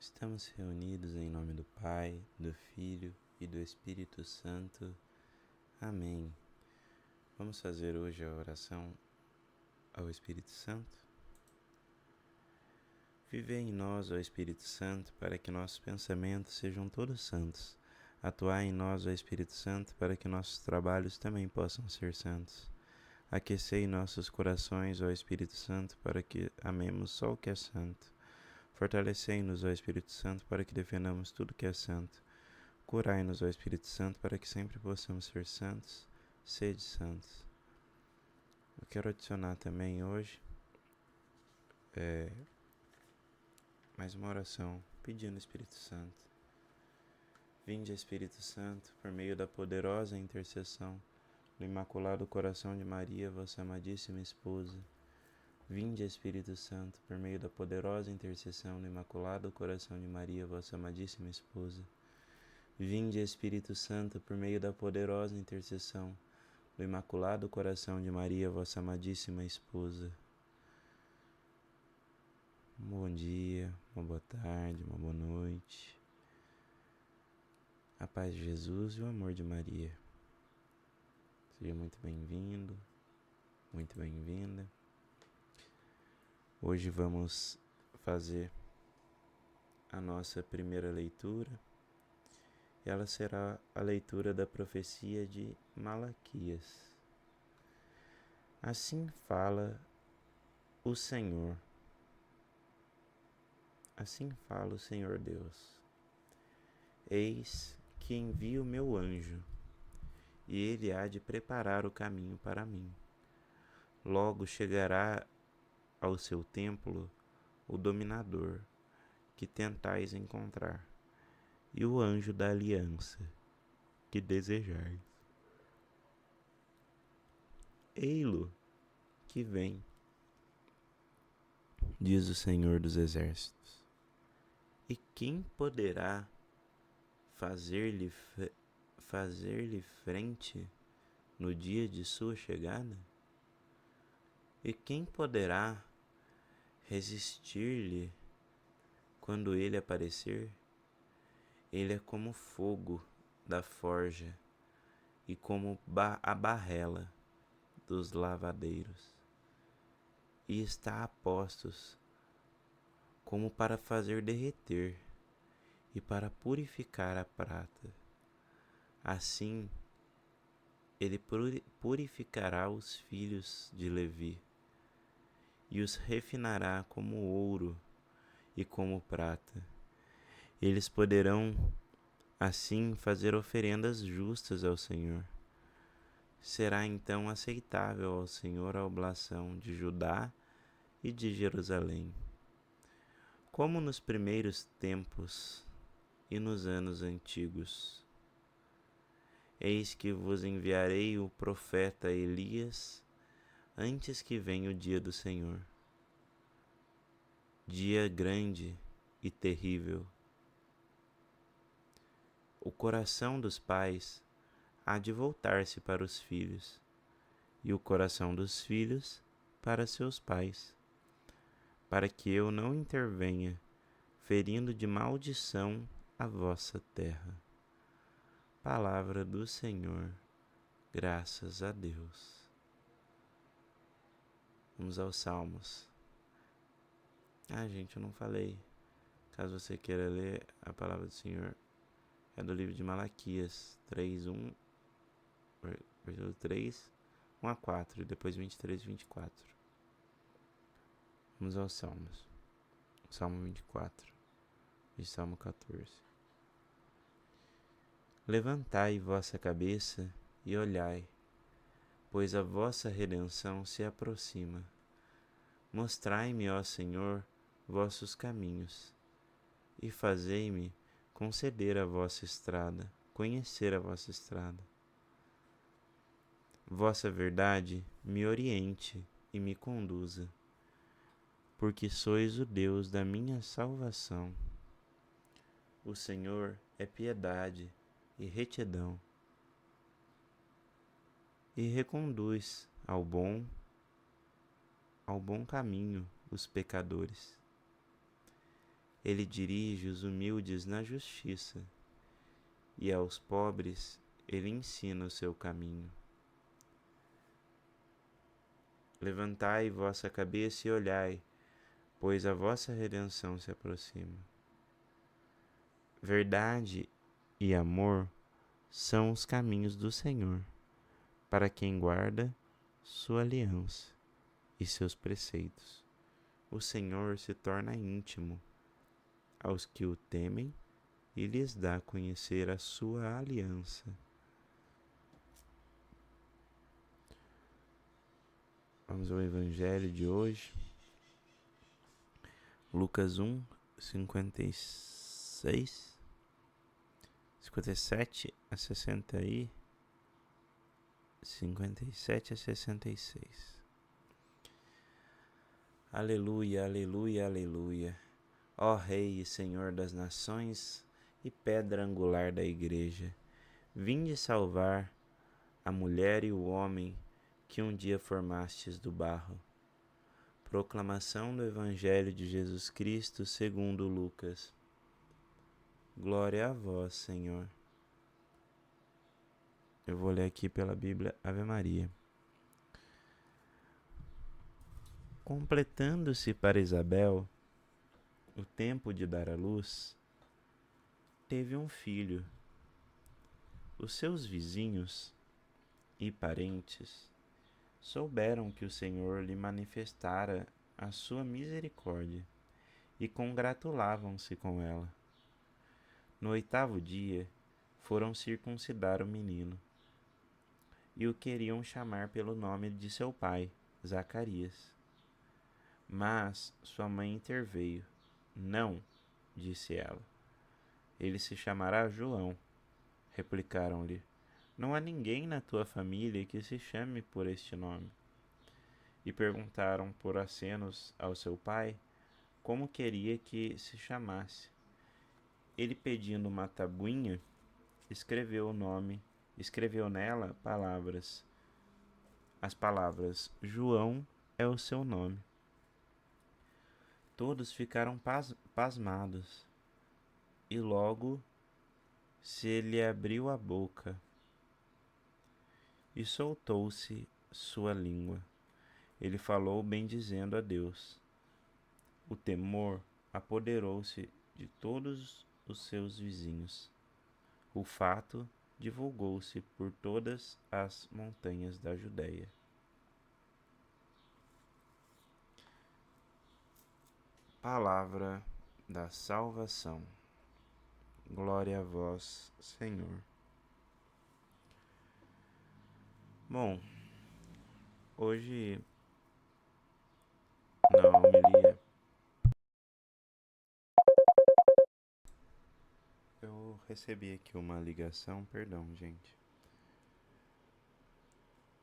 Estamos reunidos em nome do Pai, do Filho e do Espírito Santo. Amém. Vamos fazer hoje a oração ao Espírito Santo? Viver em nós, ó Espírito Santo, para que nossos pensamentos sejam todos santos. Atuar em nós, ó Espírito Santo, para que nossos trabalhos também possam ser santos. Aquecei nossos corações, ó Espírito Santo, para que amemos só o que é santo. Fortalecei-nos, ó Espírito Santo, para que defendamos tudo que é santo. Curai-nos, ó Espírito Santo, para que sempre possamos ser santos. Sede santos. Eu quero adicionar também hoje mais uma oração, pedindo ao Espírito Santo. Vinde, Espírito Santo, por meio da poderosa intercessão do Imaculado Coração de Maria, vossa amadíssima esposa. Vinde, Espírito Santo, por meio da poderosa intercessão do Imaculado Coração de Maria, vossa amadíssima esposa. Vinde, Espírito Santo, por meio da poderosa intercessão do Imaculado Coração de Maria, vossa amadíssima esposa. Um bom dia, uma boa tarde, uma boa noite. A paz de Jesus e o amor de Maria. Seja muito bem-vindo, muito bem-vinda. Hoje vamos fazer a nossa primeira leitura. Ela será a leitura da profecia de Malaquias. Assim fala o Senhor. Assim fala o Senhor Deus. Eis que envio o meu anjo, e ele há de preparar o caminho para mim. Logo chegará ao seu templo o dominador que tentais encontrar, e o anjo da aliança que desejais. Ei-lo que vem, diz o Senhor dos Exércitos. E quem poderá fazer-lhe frente no dia de sua chegada? E quem poderá resistir-lhe quando ele aparecer? Ele é como fogo da forja e como a barrela dos lavadeiros, e está a postos como para fazer derreter e para purificar a prata. Assim ele purificará os filhos de Levi e os refinará como ouro e como prata. Eles poderão assim fazer oferendas justas ao Senhor. Será então aceitável ao Senhor a oblação de Judá e de Jerusalém. Como nos primeiros tempos e nos anos antigos. Eis que vos enviarei o profeta Elias antes que venha o dia do Senhor. Dia grande e terrível. O coração dos pais há de voltar-se para os filhos, e o coração dos filhos para seus pais, para que eu não intervenha, ferindo de maldição a vossa terra. Palavra do Senhor, graças a Deus. Vamos aos Salmos. Gente, eu não falei. Caso você queira ler a palavra do Senhor, é do livro de Malaquias 3:1, versículo 3, 1 a 4, e depois 23 e 24. Vamos aos Salmos. Salmo 24 e Salmo 14. Levantai vossa cabeça e olhai, pois a vossa redenção se aproxima. Mostrai-me, ó Senhor, vossos caminhos, e fazei-me conceder a vossa estrada, conhecer a vossa estrada. Vossa verdade me oriente e me conduza, porque sois o Deus da minha salvação. O Senhor é piedade e retidão, e reconduz ao bom caminho os pecadores. Ele dirige os humildes na justiça, e aos pobres ele ensina o seu caminho. Levantai vossa cabeça e olhai, pois a vossa redenção se aproxima. Verdade e amor são os caminhos do Senhor, para quem guarda sua aliança e seus preceitos. O Senhor se torna íntimo aos que o temem e lhes dá a conhecer a sua aliança. Vamos ao Evangelho de hoje. Lucas 1, 56, 57 a 57 a 66. Aleluia, aleluia, aleluia. Ó Rei e Senhor das nações e pedra angular da Igreja, vinde salvar a mulher e o homem que um dia formastes do barro. Proclamação do Evangelho de Jesus Cristo segundo Lucas. Glória a vós, Senhor. Eu vou ler aqui pela Bíblia Ave Maria. Completando-se para Isabel o tempo de dar à luz, teve um filho. Os seus vizinhos e parentes souberam que o Senhor lhe manifestara a sua misericórdia e congratulavam-se com ela. No 8º dia, foram circuncidar o menino e o queriam chamar pelo nome de seu pai, Zacarias. Mas sua mãe interveio. Não, disse ela. Ele se chamará João. Replicaram-lhe. Não há ninguém na tua família que se chame por este nome. E perguntaram por acenos ao seu pai como queria que se chamasse. Ele, pedindo uma tabuinha, escreveu nela as palavras João é o seu nome. Todos ficaram pasmados, e logo se lhe abriu a boca, e soltou-se sua língua. Ele falou bendizendo a Deus. O temor apoderou-se de todos os seus vizinhos. O fato divulgou-se por todas as montanhas da Judéia. Palavra da salvação. Glória a vós, Senhor. Bom, hoje na homilia eu recebi aqui uma ligação, perdão, gente.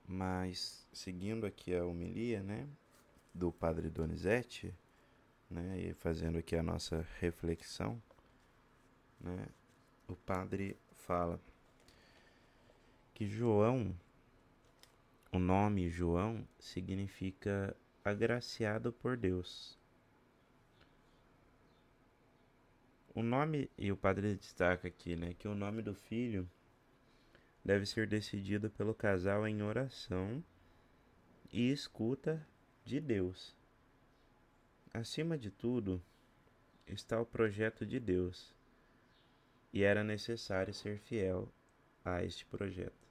Mas seguindo aqui a homilia, né, do Padre Donizete, né, e fazendo aqui a nossa reflexão, né, o padre fala que João, o nome João significa agraciado por Deus. O nome, e o padre destaca aqui, né, que o nome do filho deve ser decidido pelo casal em oração e escuta de Deus. Acima de tudo está o projeto de Deus, e era necessário ser fiel a este projeto.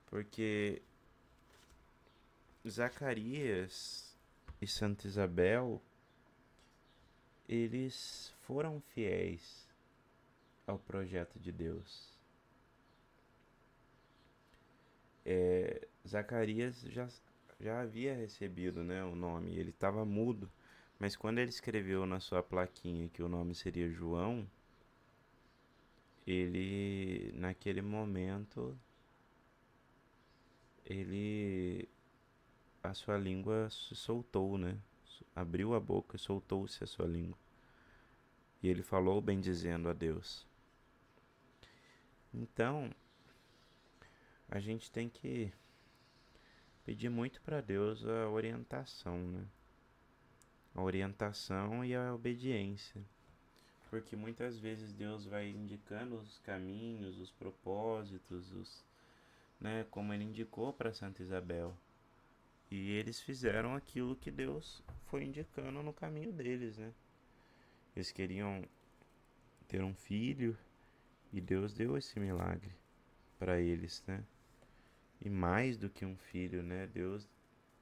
Porque Zacarias e Santa Isabel, eles foram fiéis ao projeto de Deus. Zacarias já havia recebido, né, o nome, ele estava mudo, mas quando ele escreveu na sua plaquinha que o nome seria João, ele, naquele momento, a sua língua se soltou, né? Abriu a boca e soltou-se a sua língua. E ele falou bendizendo a Deus. Então, a gente tem que pedir muito para Deus a orientação, né? a orientação e a obediência. Porque muitas vezes Deus vai indicando os caminhos, os propósitos, né, como ele indicou para Santa Isabel. E eles fizeram aquilo que Deus foi indicando no caminho deles, né? Eles queriam ter um filho e Deus deu esse milagre para eles, né? E mais do que um filho, né? Deus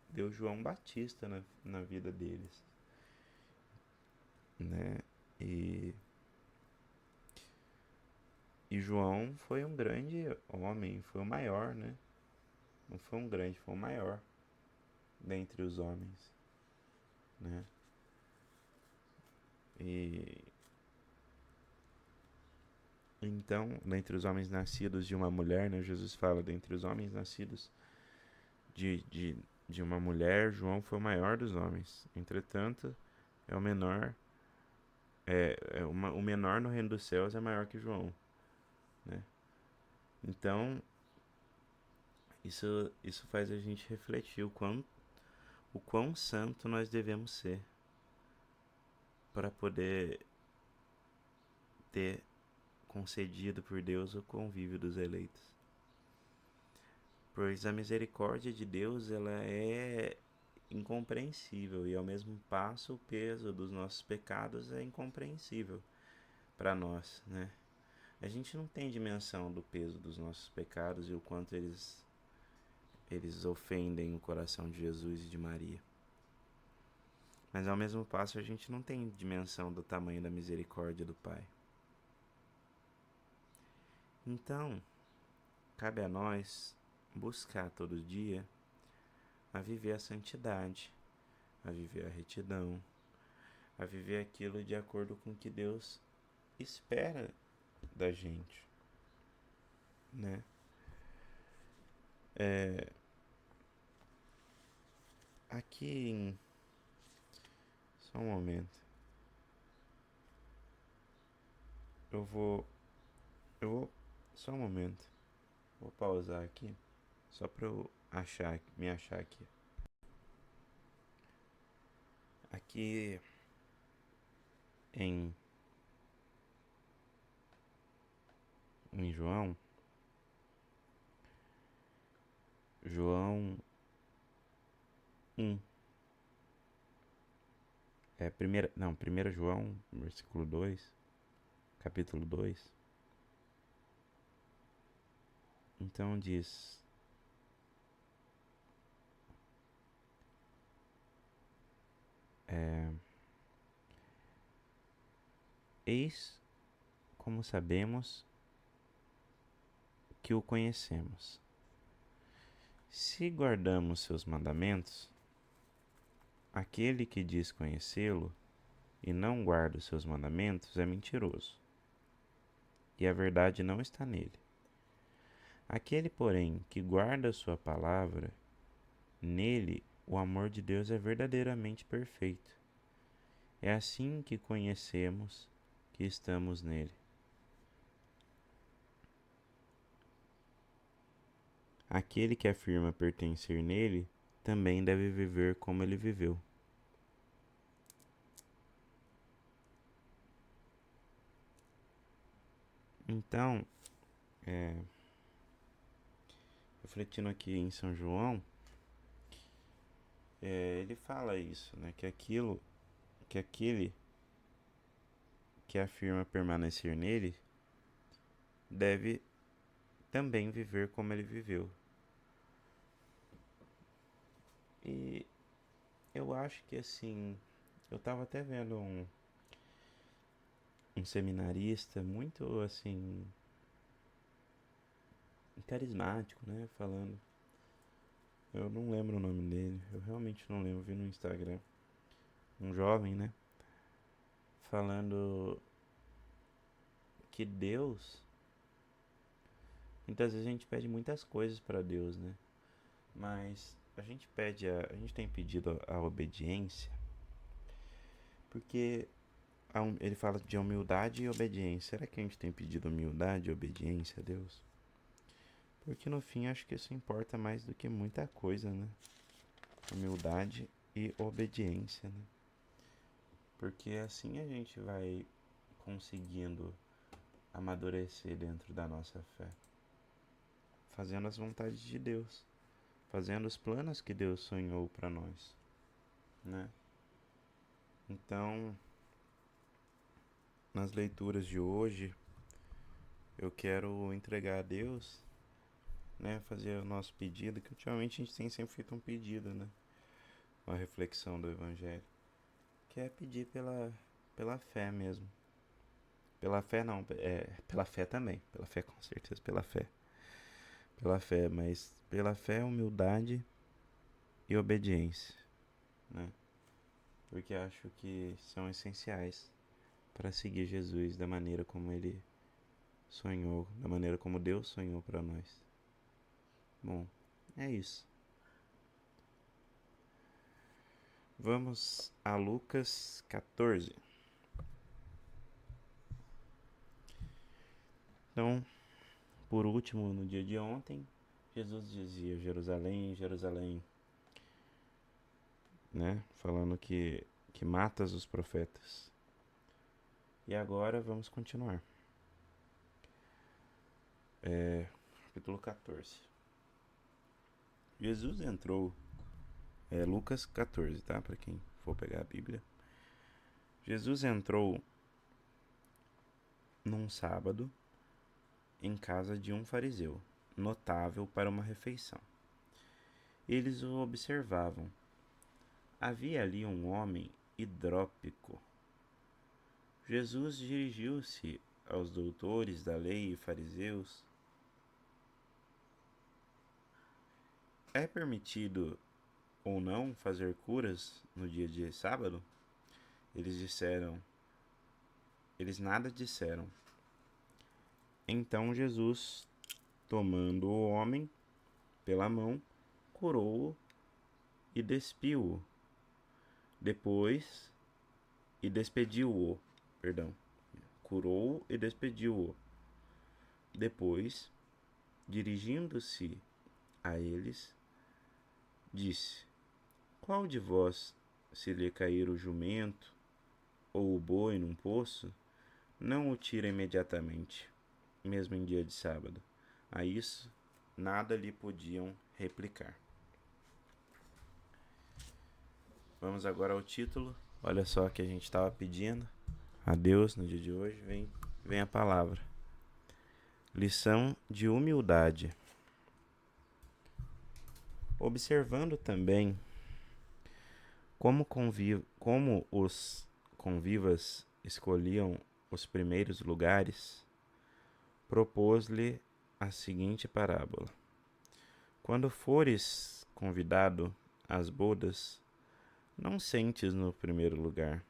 deu João Batista na vida deles, né? E, e João foi um grande homem, foi o maior, né? Não foi um grande, foi o maior dentre os homens, né? E então, dentre os homens nascidos de uma mulher, né? Jesus fala, dentre os homens nascidos de, de, de uma mulher, João foi o maior dos homens. Entretanto, é o menor, o menor no reino dos céus é maior que João, né? Então, isso faz a gente refletir o quão santo nós devemos ser para poder ter concedido por Deus o convívio dos eleitos. Pois a misericórdia de Deus, ela é incompreensível e ao mesmo passo o peso dos nossos pecados é incompreensível para nós, né? A gente não tem dimensão do peso dos nossos pecados e o quanto eles ofendem o coração de Jesus e de Maria. Mas ao mesmo passo a gente não tem dimensão do tamanho da misericórdia do Pai. Então, cabe a nós buscar todo dia a viver a santidade, a viver a retidão, a viver aquilo de acordo com o que Deus espera da gente, né? Aqui em... Só um momento. Eu vou... Só um momento. Vou pausar aqui. Só pra eu me achar aqui. Aqui em... Em João... João 1. Primeira João, versículo 2, capítulo 2. Então diz: Eis como sabemos que o conhecemos, se guardamos seus mandamentos. Aquele que diz conhecê-lo e não guarda os seus mandamentos é mentiroso, e a verdade não está nele. Aquele, porém, que guarda a sua palavra, nele o amor de Deus é verdadeiramente perfeito. É assim que conhecemos que estamos nele. Aquele que afirma pertencer nele também deve viver como ele viveu. Então, refletindo aqui em São João, ele fala isso, né? Que aquele que afirma permanecer nele deve também viver como ele viveu. E eu acho que assim, eu tava até vendo um seminarista muito assim carismático, né, falando. Eu não lembro o nome dele, eu realmente não lembro, vi no Instagram. Um jovem, né, falando que Deus, muitas vezes a gente pede muitas coisas para Deus, né? Mas a gente tem pedido a obediência, porque ele fala de humildade e obediência. Será que a gente tem pedido humildade e obediência a Deus? Porque no fim acho que isso importa mais do que muita coisa, né? Humildade e obediência, né? porque assim a gente vai conseguindo amadurecer dentro da nossa fé, fazendo as vontades de Deus, fazendo os planos que Deus sonhou para nós, né? Então, nas leituras de hoje, eu quero entregar a Deus, né, fazer o nosso pedido, que ultimamente a gente tem sempre feito um pedido, né, uma reflexão do Evangelho, que é pedir pela fé mesmo. Pela fé não, pela fé também, pela fé com certeza, pela fé, mas pela fé, humildade e obediência, né, porque acho que são essenciais para seguir Jesus da maneira como ele sonhou, da maneira como Deus sonhou para nós. Bom, é isso. Vamos a Lucas 14. Então, por último, no dia de ontem, Jesus dizia: Jerusalém, Jerusalém, né? Falando que matas os profetas. E agora vamos continuar. Capítulo 14. Jesus entrou. Lucas 14, tá? Para quem for pegar a Bíblia. Jesus entrou num sábado em casa de um fariseu, notável para uma refeição. Eles o observavam. Havia ali um homem hidrópico. Jesus dirigiu-se aos doutores da lei e fariseus. É permitido ou não fazer curas no dia de sábado? Eles nada disseram. Então Jesus, tomando o homem pela mão, curou-o e despiu-o. Depois, e despediu-o, perdão. Curou-o e despediu-o. Depois, dirigindo-se a eles, disse: Qual de vós, se lhe cair o jumento ou o boi num poço, não o tira imediatamente, mesmo em dia de sábado? A isso, nada lhe podiam replicar. Vamos agora ao título. Olha só o que a gente estava pedindo a Deus no dia de hoje. Vem a palavra. Lição de humildade. Observando também como os convivas escolhiam os primeiros lugares, propôs-lhe a seguinte parábola: Quando fores convidado às bodas, não sentes no primeiro lugar,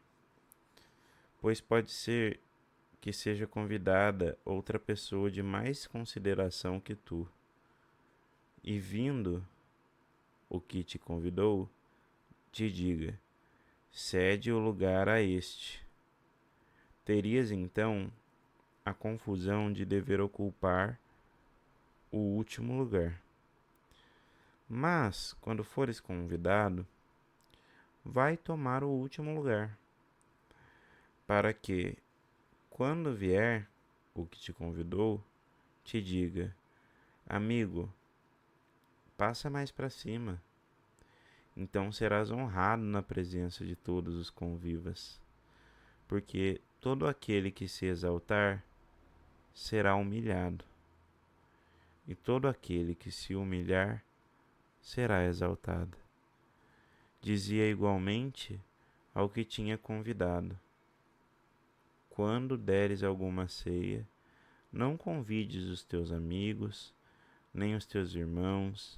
pois pode ser que seja convidada outra pessoa de mais consideração que tu, e vindo o que te convidou, te diga: cede o lugar a este. Terias então a confusão de dever ocupar o último lugar. Mas, quando fores convidado, vai tomar o último lugar, para que, quando vier o que te convidou, te diga: amigo, passa mais para cima. Então serás honrado na presença de todos os convivas, porque todo aquele que se exaltar será humilhado, e todo aquele que se humilhar será exaltado. Dizia igualmente ao que tinha convidado: quando deres alguma ceia, não convides os teus amigos, nem os teus irmãos,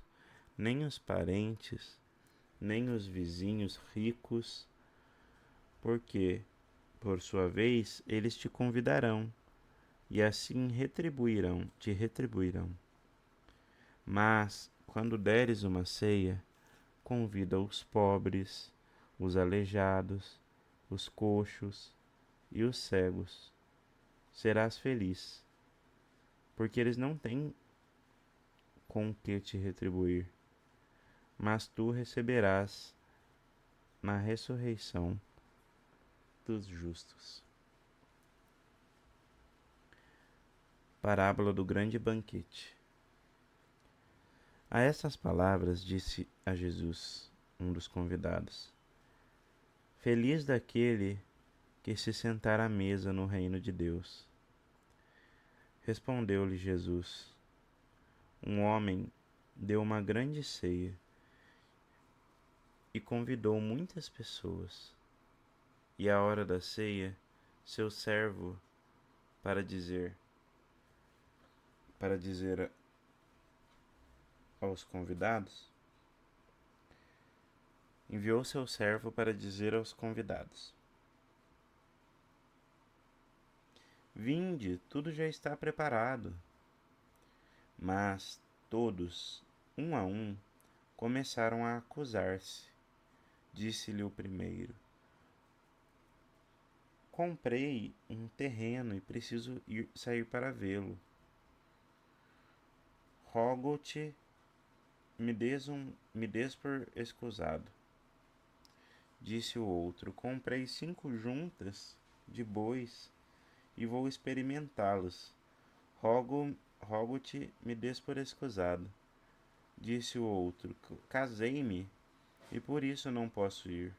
nem os parentes, nem os vizinhos ricos, porque, por sua vez, eles te convidarão, e assim te retribuirão. Mas, quando deres uma ceia, convida os pobres, os aleijados, os coxos e os cegos. Serás feliz, porque eles não têm com que te retribuir, mas tu receberás na ressurreição dos justos. Parábola do grande banquete. A essas palavras disse a Jesus, um dos convidados: Feliz daquele que se sentar à mesa no reino de Deus. Respondeu-lhe Jesus: Um homem deu uma grande ceia e convidou muitas pessoas. E à hora da ceia, seu servo, para dizer aos convidados, enviou seu servo para dizer aos convidados: Vinde, tudo já está preparado. Mas todos, um a um, começaram a acusar-se. Disse-lhe o primeiro: Comprei um terreno e preciso sair para vê-lo. Rogo-te, me des por escusado. Disse o outro: Comprei 5 juntas de bois e vou experimentá-los. Rogo-te, me des por escusado. Disse o outro: Casei-me e por isso não posso ir.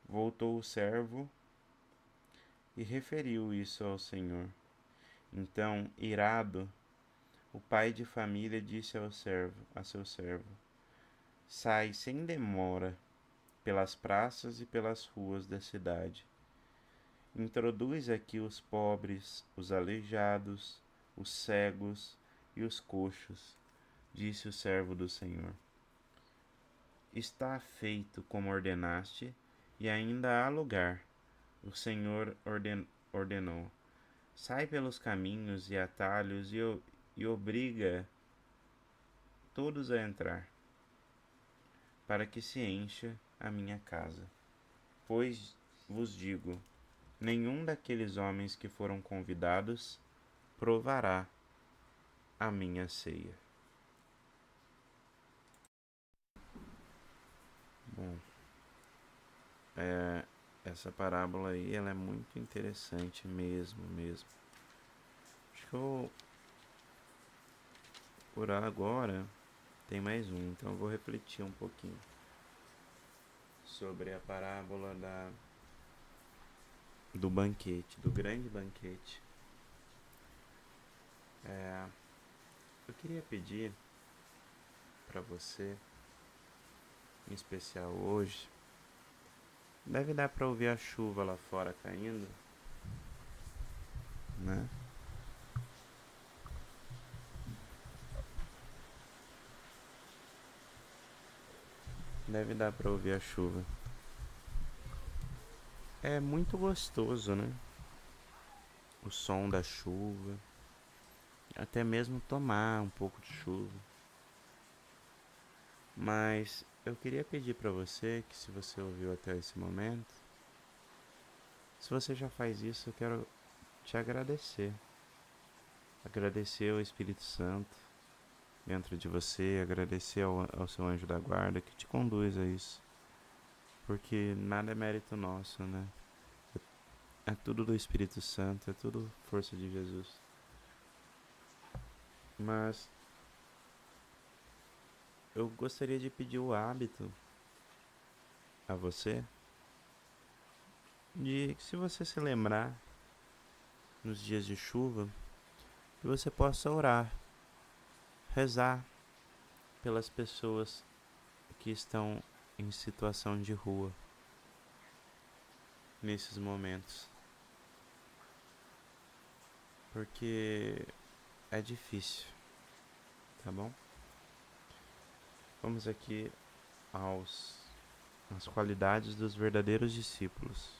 Voltou o servo e referiu isso ao senhor. Então, irado, o pai de família disse a seu servo: Sai sem demora pelas praças e pelas ruas da cidade. Introduz aqui os pobres, os aleijados, os cegos e os coxos, disse o servo do Senhor. Está feito como ordenaste, e ainda há lugar. O Senhor ordenou. Sai pelos caminhos e atalhos e obriga todos a entrar, para que se encha a minha casa. Pois vos digo, nenhum daqueles homens que foram convidados provará a minha ceia. Bom, essa parábola aí, ela é muito interessante mesmo. Acho que por agora tem mais um, então eu vou refletir um pouquinho sobre a parábola do banquete, do grande banquete. Eu queria pedir para você, em especial hoje, deve dar para ouvir a chuva lá fora caindo, né? Deve dar para ouvir a chuva. É muito gostoso, né? O som da chuva, até mesmo tomar um pouco de chuva. Mas eu queria pedir para você que, se você ouviu até esse momento, se você já faz isso, eu quero te agradecer. Agradecer ao Espírito Santo dentro de você, agradecer ao seu anjo da guarda que te conduz a isso. Porque nada é mérito nosso, né? É tudo do Espírito Santo, é tudo força de Jesus. Mas eu gostaria de pedir o hábito a você de que, se você se lembrar nos dias de chuva, que você possa orar, rezar pelas pessoas que estão em situação de rua nesses momentos, porque é difícil, tá bom? Vamos aqui às qualidades dos verdadeiros discípulos.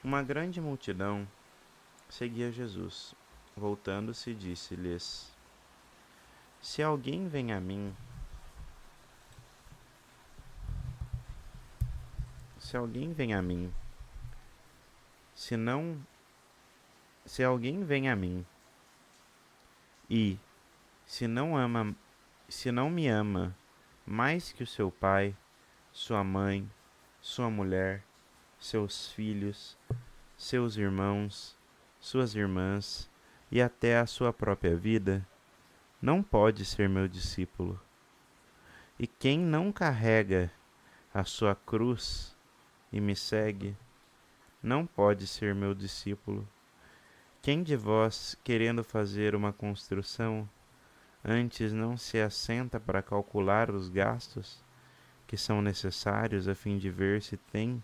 Uma grande multidão seguia Jesus. Voltando-se, disse-lhes: Se alguém vem a mim, se alguém vem a mim e se não me ama mais que o seu pai, sua mãe, sua mulher, seus filhos, seus irmãos, suas irmãs e até a sua própria vida, não pode ser meu discípulo. E quem não carrega a sua cruz e me segue, não pode ser meu discípulo. Quem de vós, querendo fazer uma construção, antes não se assenta para calcular os gastos que são necessários a fim de ver se tem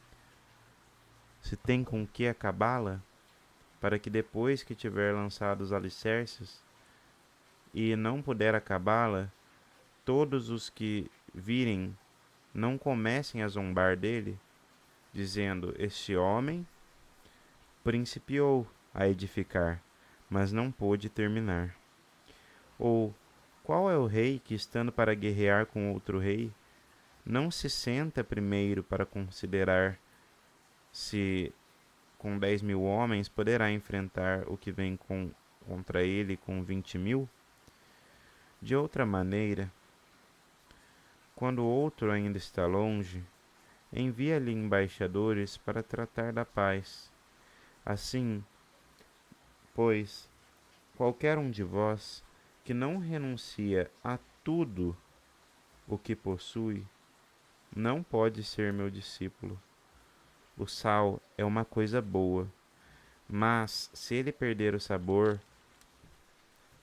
com que acabá-la, para que depois que tiver lançado os alicerces e não puder acabá-la, todos os que virem não comecem a zombar dele, dizendo: este homem principiou a edificar, mas não pôde terminar. Ou, qual é o rei que, estando para guerrear com outro rei, não se senta primeiro para considerar se com 10.000 homens poderá enfrentar o que vem contra ele com 20.000? De outra maneira, quando o outro ainda está longe, envia-lhe embaixadores para tratar da paz. Assim, pois, qualquer um de vós que não renuncia a tudo o que possui, não pode ser meu discípulo. O sal é uma coisa boa, mas se ele perder o sabor,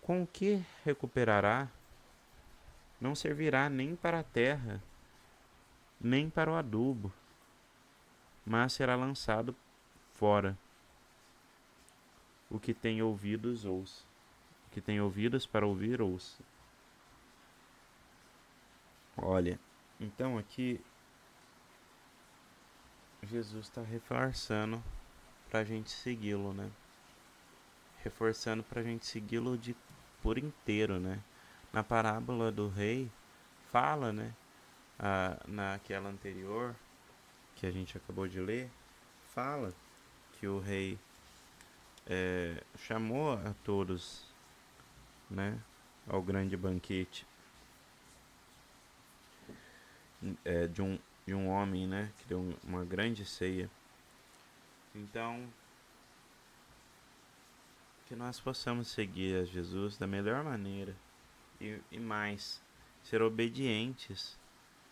com o que recuperará? Não servirá nem para a terra, nem para o adubo, mas será lançado fora. O que tem ouvidos, ouça. O que tem ouvidos para ouvir, ouça. Olha, então aqui Jesus está reforçando para a gente segui-lo, né? Reforçando para a gente segui-lo por inteiro, né? Na parábola do rei, fala, né? Naquela anterior, que a gente acabou de ler, fala que o rei chamou a todos, né? Ao grande banquete de um homem, né? Que deu uma grande ceia. Então, que nós possamos seguir a Jesus da melhor maneira e mais, ser obedientes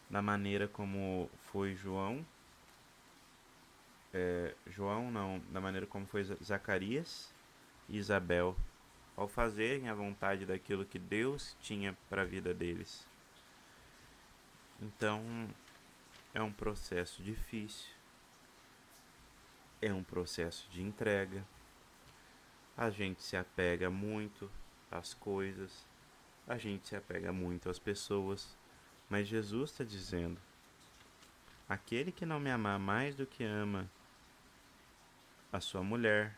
da maneira como foi da maneira como foi Zacarias e Isabel, ao fazerem a vontade daquilo que Deus tinha para a vida deles. Então, é um processo difícil, é um processo de entrega. A gente se apega muito às coisas, a gente se apega muito às pessoas, mas Jesus está dizendo: aquele que não me amar mais do que ama a sua mulher,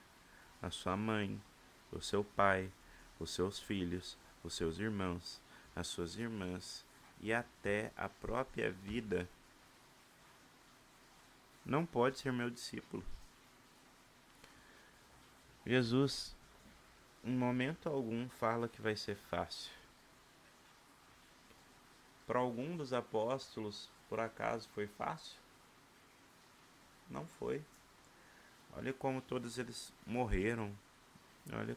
a sua mãe, o seu pai, os seus filhos, os seus irmãos, as suas irmãs e até a própria vida, não pode ser meu discípulo. Jesus, em momento algum, fala que vai ser fácil. Para algum dos apóstolos, por acaso, foi fácil? Não foi. Olha como todos eles morreram. Olha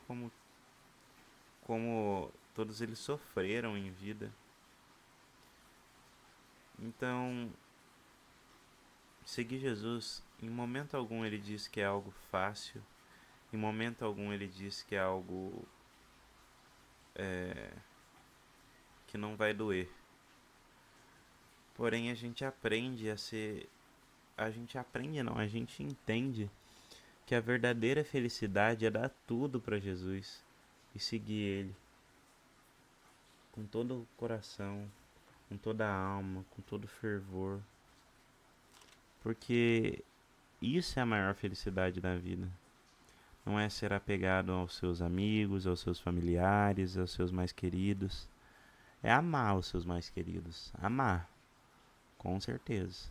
como todos eles sofreram em vida. Então, seguir Jesus, em momento algum ele diz que é algo fácil. Em momento algum ele diz que é algo que não vai doer. Porém, a gente aprende a gente entende que a verdadeira felicidade é dar tudo para Jesus e seguir Ele com todo o coração, com toda a alma, com todo o fervor, porque isso é a maior felicidade da vida. Não é ser apegado aos seus amigos, aos seus familiares, aos seus mais queridos. É amar os seus mais queridos. Amar, com certeza.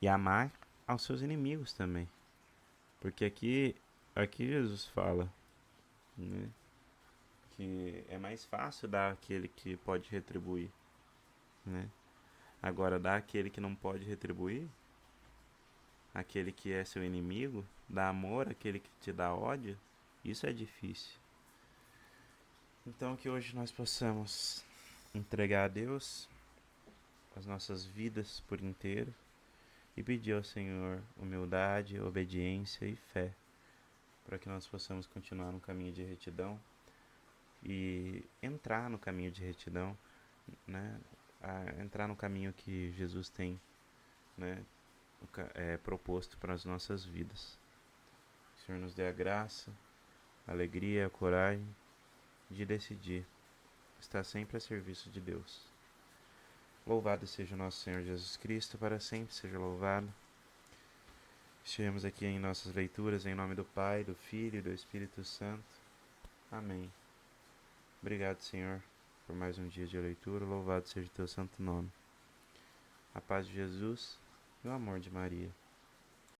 E amar aos seus inimigos também. Porque aqui Jesus fala, né, que é mais fácil dar àquele que pode retribuir, né? Agora, dar àquele que não pode retribuir aquele que é seu inimigo, dar amor àquele que te dá ódio, isso é difícil. Então que hoje nós possamos entregar a Deus as nossas vidas por inteiro e pedir ao Senhor humildade, obediência e fé, para que nós possamos continuar no caminho de retidão e entrar no caminho de retidão, né? Entrar no caminho que Jesus tem, né? Proposto para as nossas vidas. Que o Senhor nos dê a graça, a alegria, a coragem de decidir estar sempre a serviço de Deus. Louvado seja o nosso Senhor Jesus Cristo, para sempre seja louvado. Estivemos aqui em nossas leituras, em nome do Pai, do Filho e do Espírito Santo. Amém. Obrigado, Senhor, por mais um dia de leitura. Louvado seja o teu santo nome. A paz de Jesus e o amor de Maria.